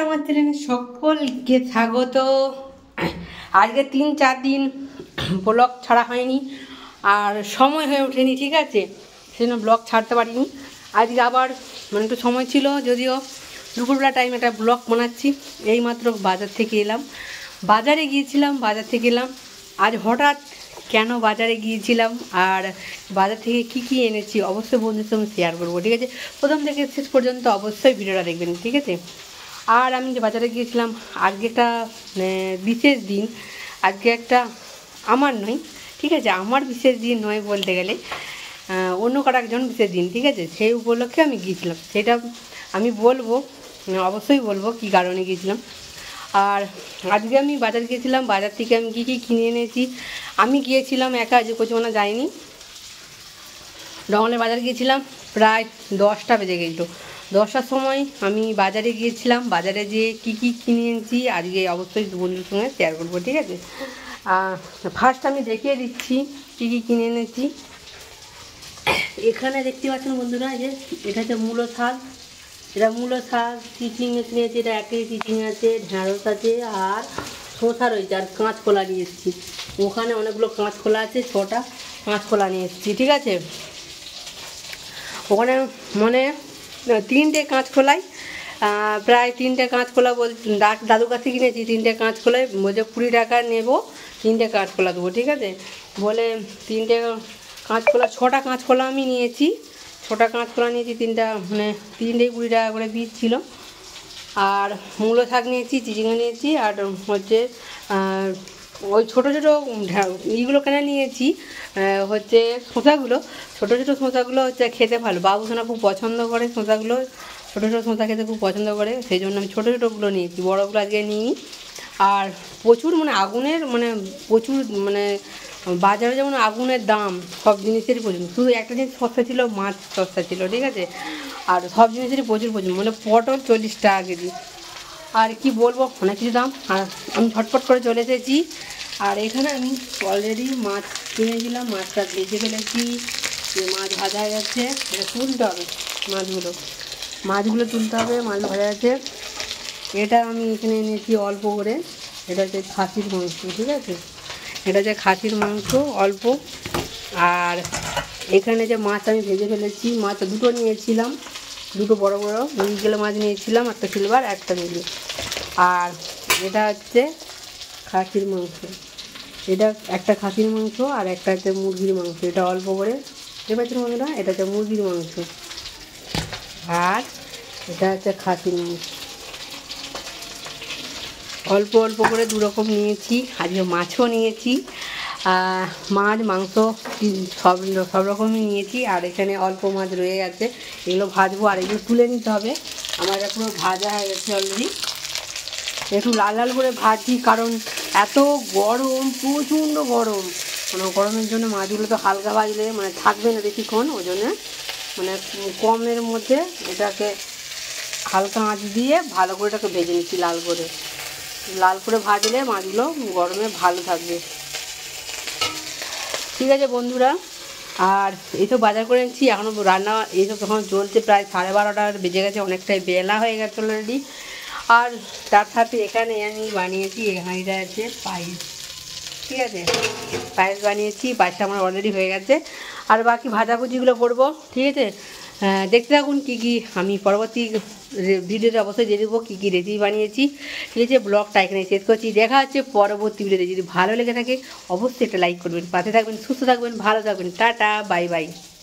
আমার চ্যানেলে সকলকে স্বাগত। আজকে 3-4 দিন ব্লগ ছাড়া হয়নি, আর সময় হয়ে ওঠেনি, ঠিক আছে, সেজন্য ব্লগ ছাড়তে পারিনি। আজকে আবার একটু সময় ছিল, যদিও দুপুরবেলা টাইম একটা ব্লগ বানাচ্ছি। এইমাত্র বাজার থেকে এলাম, বাজারে গিয়েছিলাম, বাজার থেকে এলাম। আজ হঠাৎ কেন বাজারে গিয়েছিলাম আর বাজার থেকে কি এনেছি অবশ্যই বন্ধুদের সঙ্গে শেয়ার করবো, ঠিক আছে। প্রথম থেকে শেষ পর্যন্ত অবশ্যই ভিডিওটা দেখবেন, ঠিক আছে। আর আমি যে বাজারে গিয়েছিলাম, আজকে একটা বিশেষ দিন। আজকে একটা আমার নয়, ঠিক আছে, আমার বিশেষ দিন নয় বলতে গেলে, অন্য কারো একজন বিশেষ দিন, ঠিক আছে। সেই উপলক্ষে আমি গিয়েছিলাম, সেটা আমি বলবো, অবশ্যই বলবো কী কারণে গিয়েছিলাম। আর আজকে আমি বাজার গিয়েছিলাম, বাজার থেকে আমি কী কিনে এনেছি। আমি গিয়েছিলাম একা, যে কোচমানা যাইনি, ডঙ্গলের বাজার গিয়েছিলাম। প্রায় 10টা বেজে গেছিলো। 10টার সময় আমি বাজারে গিয়েছিলাম, বাজারে যেয়ে কী কিনে এনেছি আজকে অবশ্যই বন্ধুর সঙ্গে শেয়ার করবো, ঠিক আছে। ফার্স্ট আমি দেখিয়ে দিচ্ছি কী কিনে এনেছি। এখানে দেখতে পাচ্ছেন বন্ধুরা, যে এটা হচ্ছে মূলো শাক, এটা মূলো শাক চিচিঙে কিনেছি। এটা 1 কেজি চিচিং আছে, ঢ্যাঁড়স আছে, আর শসা রয়েছে, আর কাঁচকলা নিয়ে এসেছি। ওখানে অনেকগুলো কাঁচকলা আছে, 6টা কাঁচকলা নিয়ে এসেছি, ঠিক আছে। ওখানে 3টে কাঁচকলাই, প্রায় 3টে কাঁচকলা দাদুর কাছে কিনেছি। 3টে কাঁচকলাই বলছে 20 টাকা নেবো, 3টে কাঁচকলা দেবো, ঠিক আছে বলে 3টে কাঁচকলা, 6টা কাঁচকলা আমি নিয়েছি। 6টা কাঁচকলা নিয়েছি, 3টেই 20 টাকা করে পিস ছিল। আর মূলো শাক নিয়েছি, চিচিঙে নিয়েছি, আর হচ্ছে ওই ছোটো ছোটো এইগুলো কেন নিয়েছি হচ্ছে শসাগুলো। ছোটো ছোটো শসাগুলো হচ্ছে খেতে ভালো, বাবুসোনা খুব পছন্দ করে শসাগুলো, ছোটো ছোটো শসা খেতে খুব পছন্দ করে, সেই জন্য আমি ছোটো ছোটোগুলো নিয়েছি, বড়োগুলো আজকে নিই। আর প্রচুর আগুনের প্রচুর বাজারে যেমন আগুনের দাম, সব জিনিসেরই প্রচুর। শুধু একটা জিনিস সস্তা ছিল, মাছ সস্তা ছিল, ঠিক আছে। আর সব জিনিসেরই প্রচুর পটল 40 টাকা কেজি। আর কি বলবো, অনেক কিছু দাম। আর আমি ঝটপট করে চলে এসেছি। আর এখানে আমি অলরেডি মাছ কিনেছিলাম, মাছটা ভেজে ফেলেছি, মাছ ভাজা হয়ে যাচ্ছে। এটা তুলতে হবে, মাছগুলো তুলতে হবে, মাছ ভাজা যাচ্ছে। এটা আমি এখানে এনেছি অল্প করে, এটা হচ্ছে খাসির মাংস, ঠিক আছে, এটা হচ্ছে খাসির মাংস অল্প। আর এখানে যে মাছ আমি ভেজে ফেলেছি, মাছ দুটো নিয়েছিলাম, দুটো বড় বড় মিরগেল মাছ নিয়েছিলাম, একটা সিলভার একটা মিলি। আর এটা হচ্ছে খাসির মাংস, এটা একটা খাসির মাংস, আর একটা হচ্ছে মুরগির মাংস। এটা অল্প করে দেখতে পাচ্ছেন বন্ধুরা, এটা হচ্ছে মুরগির মাংস, আর এটা হচ্ছে খাসির মাংস। অল্প অল্প করে 2 রকম নিয়েছি। আজকে মাছও নিয়েছি, মাছ মাংস সব রকমই নিয়েছি। আর এখানে অল্প মাছ রয়ে গেছে, এগুলো ভাজবো, আর এগুলো তুলে নিতে হবে। আমার এটা পুরো ভাজা হয়ে গেছে অলরেডি। একটু লাল লাল করে ভাজি, কারণ এত গরম, প্রচণ্ড গরম, গরমের জন্য মাছগুলো তো হালকা ভাজলে থাকবে না বেশিক্ষণ, ওই জন্য কমের মধ্যে এটাকে হালকা আঁচ দিয়ে ভালো করে এটাকে ভেজে নিচ্ছি। লাল করে ভাজলে মাছগুলো গরমে ভালো থাকবে, ঠিক আছে বন্ধুরা। আর এইসব বাজার করে নিচ্ছি, এখনও রান্না এইসব তখন চলছে, প্রায় 12:30 বেজে গেছে, অনেকটাই বেলা হয়ে গেছে অলরেডি। আর তার সাথে এখানে আমি বানিয়েছি, এখানটা আছে পায়েস, ঠিক আছে, পায়েস বানিয়েছি, পায়েসটা আমার অলরেডি হয়ে গেছে। আর বাকি ভাজাভুজিগুলো করবো, ঠিক আছে। দেখতে থাকুন কী আমি পরবর্তী ভিডিওতে অবশ্যই দিয়ে দেবো কী রেসিপি বানিয়েছি, ঠিক আছে। ব্লগটা এখানে শেষ করছি, দেখা হচ্ছে পরবর্তী ভিডিওতে। যদি ভালো লেগে থাকে অবশ্যই একটা লাইক করবেন, পাশে থাকবেন, সুস্থ থাকবেন, ভালো থাকবেন, টাটা, বাই বাই।